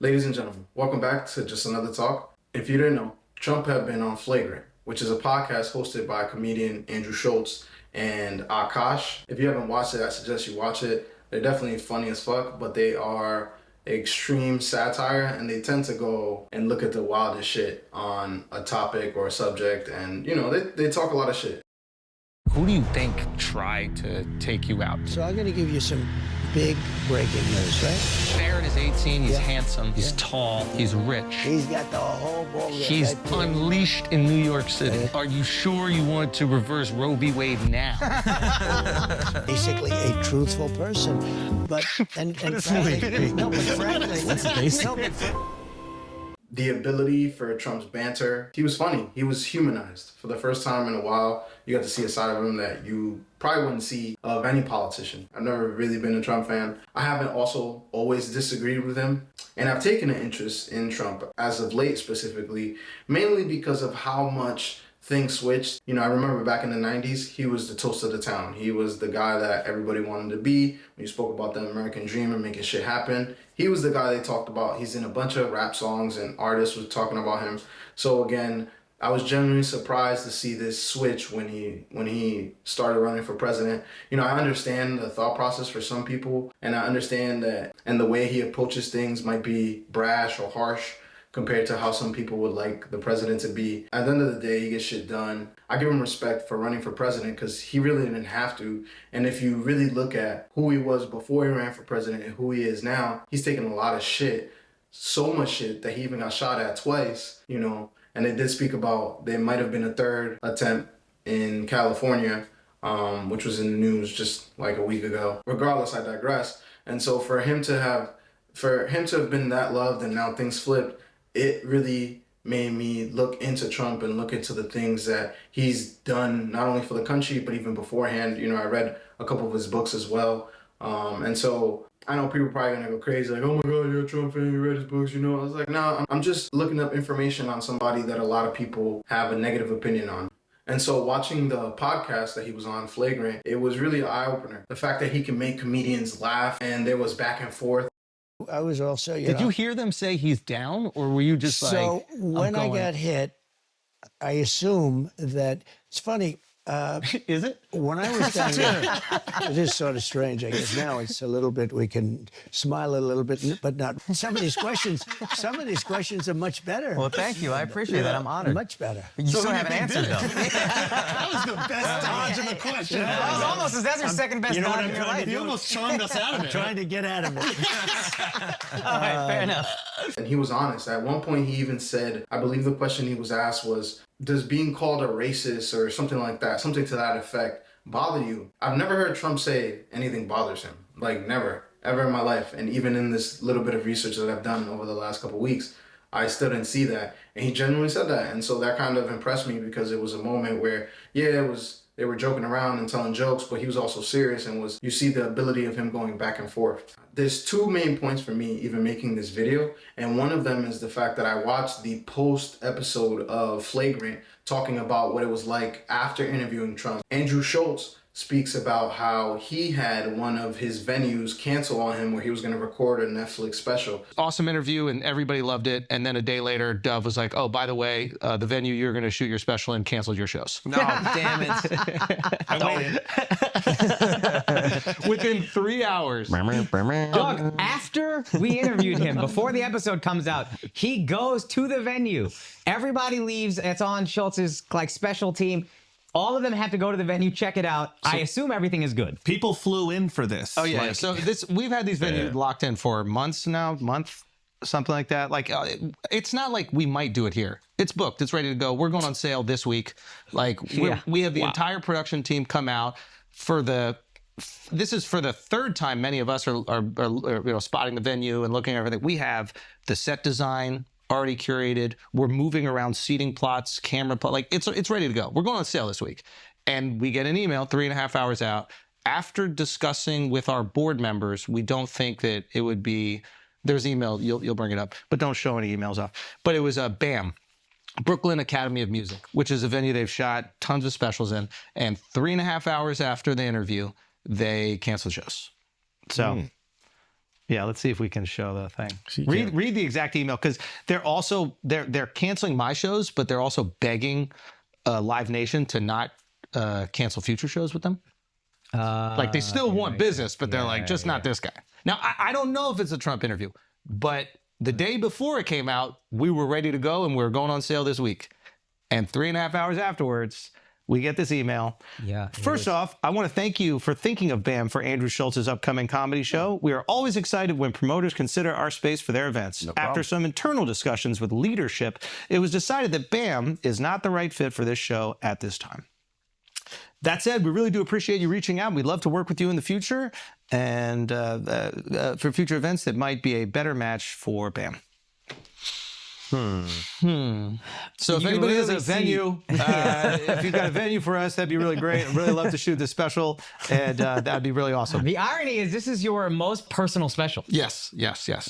Ladies and gentlemen, welcome back to Just Another Talk. If you didn't know, Trump had been on Flagrant, which is a podcast hosted by comedian Andrew Schultz and Akash. If you haven't watched it, I suggest you watch it. They're definitely funny as fuck, but they are extreme satire, and they tend to go and look at the wildest shit on a topic or a subject, and they talk a lot of shit. Who do you think tried to take you out? So I'm going to give you some big breaking news, right? Barrett is 18, he's handsome, he's tall, he's rich. He's got the whole ball. He's unleashed in New York City. Are you sure you want to reverse Roe v. Wade now? Basically a truthful person, but frankly, no, but frankly, what's the basic? The ability for Trump's banter. He was funny. He was humanized. For the first time in a while, you got to see a side of him that you probably wouldn't see of any politician. I've never really been a Trump fan. I haven't also always disagreed with him. And I've taken an interest in Trump as of late specifically, mainly because of how much things switched. I remember back in the 90s, he was the toast of the town. He was the guy that everybody wanted to be. When you spoke about the American dream and making shit happen, he was the guy they talked about. He's in a bunch of rap songs and artists were talking about him. So again, I was genuinely surprised to see this switch when he started running for president. I understand the thought process for some people, and I understand that, and the way he approaches things might be brash or harsh compared to how some people would like the president to be. At the end of the day, he gets shit done. I give him respect for running for president because he really didn't have to. And if you really look at who he was before he ran for president and who he is now, he's taken a lot of shit. So much shit that he even got shot at twice, And they did speak about there might have been a third attempt in California, which was in the news just like a week ago. Regardless, I digress. And so for him to have been that loved and now things flipped, it really made me look into Trump and look into the things that he's done, not only for the country, but even beforehand. I read a couple of his books as well. And so I know people are probably going to go crazy, like, oh my God, you're a Trump fan, you read his books, I was like, no, I'm just looking up information on somebody that a lot of people have a negative opinion on. And so watching the podcast that he was on, Flagrant, it was really an eye-opener. The fact that he can make comedians laugh, and there was back and forth. I was also, Did you hear them say he's down, or were you just so when I got hit, I assume that, it's funny. Is it? When I was down there, it is sort of strange, I guess. Now it's a little bit, we can smile a little bit, but not. Some of these questions are much better. Well, thank you. I appreciate that. I'm honored. Much better. You still haven't answered, though. That was the best dodge of the question. That was almost, that's your second best dodge in your life. You almost charmed us out of it. Trying to get out of it. All right, fair enough. And he was honest. At one point, he even said, I believe the question he was asked was, does being called a racist or something like that, something to that effect, bother you? I've never heard Trump say anything bothers him. Like, never, ever in my life. And even in this little bit of research that I've done over the last couple of weeks, I still didn't see that. And he genuinely said that. And so that kind of impressed me because it was a moment where, they were joking around and telling jokes, but he was also serious, and you see the ability of him going back and forth. There's two main points for me even making this video, and one of them is the fact that I watched the post episode of Flagrant talking about what it was like after interviewing Trump. Andrew Schultz speaks about how he had one of his venues cancel on him where he was going to record a Netflix special. Awesome interview, and everybody loved it. And then a day later, Dove was like, oh, by the way, the venue you're going to shoot your special in canceled your shows. No, damn it. I waited. Within 3 hours. Doug, after we interviewed him, before the episode comes out, he goes to the venue. Everybody leaves. It's on Schultz's special team. All of them have to go to the venue, check it out. So, I assume everything is good. People flew in for this. Oh, yeah. So we've had these venues locked in for months now, something like that. It's not like we might do it here. It's booked. It's ready to go. We're going on sale this week. We have the entire production team come out for this is for the third time many of us are spotting the venue and looking at everything. We have the set design already curated. We're moving around seating plots, camera plot. It's ready to go. We're going on sale this week. And we get an email 3.5 hours out. After discussing with our board members, we don't think that it would be, there's email, you'll bring it up, but don't show any emails off. But it was a BAM, Brooklyn Academy of Music, which is a venue they've shot tons of specials in. And 3.5 hours after the interview, they canceled shows. So Yeah, let's see if we can show the thing. Read the exact email, because they're canceling my shows, but they're also begging Live Nation to not cancel future shows with them. Like they still want business, but they're like, just not this guy. Now, I don't know if it's a Trump interview, but the day before it came out, we were ready to go and we were going on sale this week. And 3.5 hours afterwards, we get this email. Yeah. First off, I want to thank you for thinking of BAM for Andrew Schultz's upcoming comedy show. We are always excited when promoters consider our space for their events. After some internal discussions with leadership, it was decided that BAM is not the right fit for this show at this time. That said, we really do appreciate you reaching out. We'd love to work with you in the future and for future events that might be a better match for BAM. So if anybody has a venue, if you've got a venue for us, that'd be really great. I'd really love to shoot this special, and that'd be really awesome. The irony is this is your most personal special. Yes.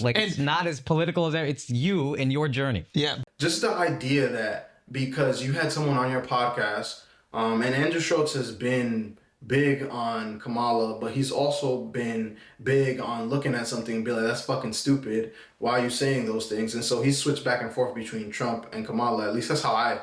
Like, it's not as political as it's you and your journey. Yeah. Just the idea that because you had someone on your podcast, and Andrew Schultz has been big on Kamala, but he's also been big on looking at something and be like, that's fucking stupid. Why are you saying those things? And so he's switched back and forth between Trump and Kamala. At least that's how I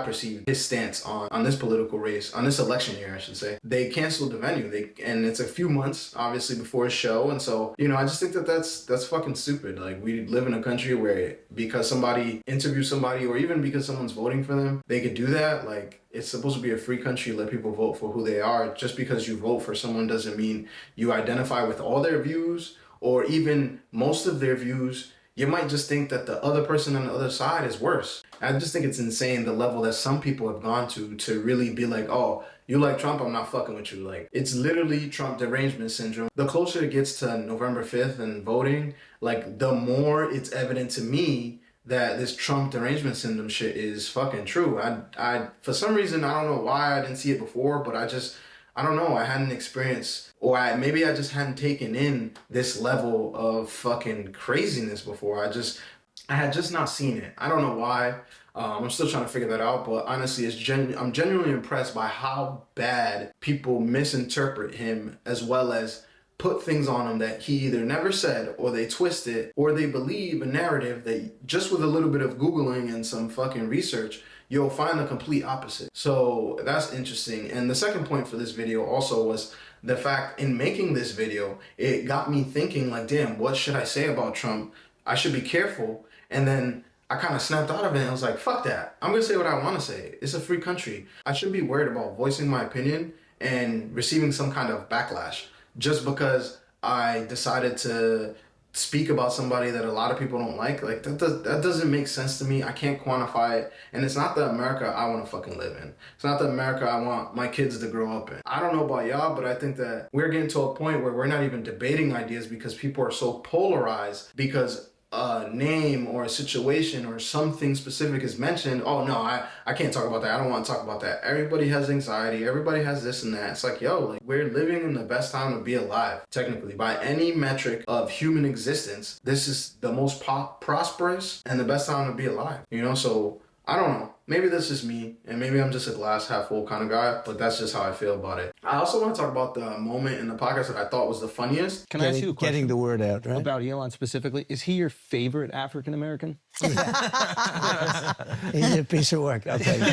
perceive his stance on this political race, on this election year, I should say. They canceled the venue, and it's a few months, obviously, before his show. And so, I just think that that's fucking stupid. Like, we live in a country where because somebody interviews somebody, or even because someone's voting for them, they could do that. Like, it's supposed to be a free country. Let people vote for who they are. Just because you vote for someone doesn't mean you identify with all their views or even most of their views. You might just think that the other person on the other side is worse. I just think it's insane the level that some people have gone to really be like, oh, you like Trump, I'm not fucking with you. Like, it's literally Trump derangement syndrome. The closer it gets to November 5th and voting, like, the more it's evident to me that this Trump derangement syndrome shit is fucking true. I for some reason, I don't know why I didn't see it before, but I don't know, I hadn't experienced, or maybe I just hadn't taken in this level of fucking craziness before. I had just not seen it. I don't know why. I'm still trying to figure that out, but honestly, I'm genuinely impressed by how bad people misinterpret him, as well as put things on him that he either never said, or they twist it, or they believe a narrative that just with a little bit of Googling and some fucking research, you'll find the complete opposite. So that's interesting. And the second point for this video also was the fact in making this video, it got me thinking like, damn, what should I say about Trump? I should be careful. And then I kind of snapped out of it and I was like, fuck that. I'm going to say what I want to say. It's a free country. I shouldn't be worried about voicing my opinion and receiving some kind of backlash just because I decided to speak about somebody that a lot of people don't like. Like, that doesn't make sense to me. I can't quantify it. And it's not the America I want to fucking live in. It's not the America I want my kids to grow up in. I don't know about y'all, but I think that we're getting to a point where we're not even debating ideas because people are so polarized because a name or a situation or something specific is mentioned. Oh no, I can't talk about that. I don't want to talk about that. Everybody has anxiety. Everybody has this and that. It's like, yo, like, we're living in the best time to be alive, technically. By any metric of human existence, this is the most prosperous and the best time to be alive. So I don't know. Maybe that's just me, and maybe I'm just a glass half full kind of guy, but that's just how I feel about it. I also want to talk about the moment in the podcast that I thought was the funniest. Can I ask you a question? Getting the word out, right? About Elon specifically. Is he your favorite African-American? He's a piece of work, I'll tell you.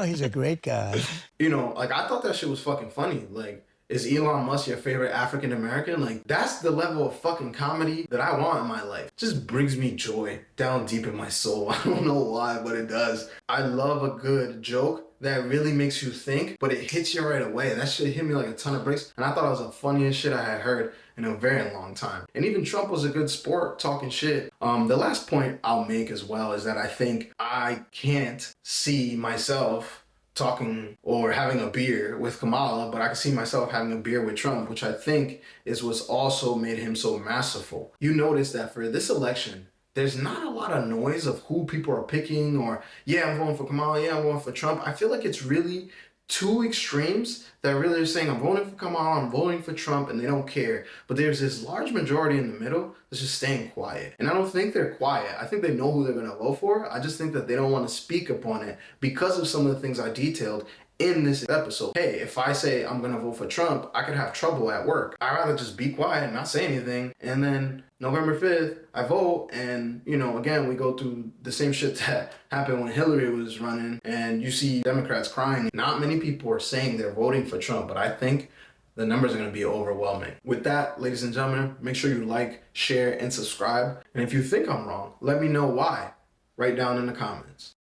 He's a great guy. Like, I thought that shit was fucking funny. Like, is Elon Musk your favorite African American? Like, that's the level of fucking comedy that I want in my life. It just brings me joy down deep in my soul. I don't know why, but it does. I love a good joke that really makes you think, but it hits you right away. That shit hit me like a ton of bricks, and I thought it was the funniest shit I had heard in a very long time. And even Trump was a good sport talking shit. The last point I'll make as well is that I think I can't see myself talking or having a beer with Kamala, but I can see myself having a beer with Trump, which I think is what's also made him so masterful. You notice that for this election, there's not a lot of noise of who people are picking or, yeah, I'm voting for Kamala, yeah, I'm voting for Trump. I feel like it's really two extremes that really are saying, I'm voting for Kamala, I'm voting for Trump, and they don't care. But there's this large majority in the middle that's just staying quiet. And I don't think they're quiet. I think they know who they're going to vote for. I just think that they don't want to speak upon it because of some of the things I detailed. in this episode. Hey, if I say I'm going to vote for Trump, I could have trouble at work. I'd rather just be quiet and not say anything. And then November 5th, I vote. And, you know, again, we go through the same shit that happened when Hillary was running. And you see Democrats crying. Not many people are saying they're voting for Trump, but I think the numbers are going to be overwhelming. With that, ladies and gentlemen, make sure you like, share, and subscribe. And if you think I'm wrong, let me know why. Write down in the comments.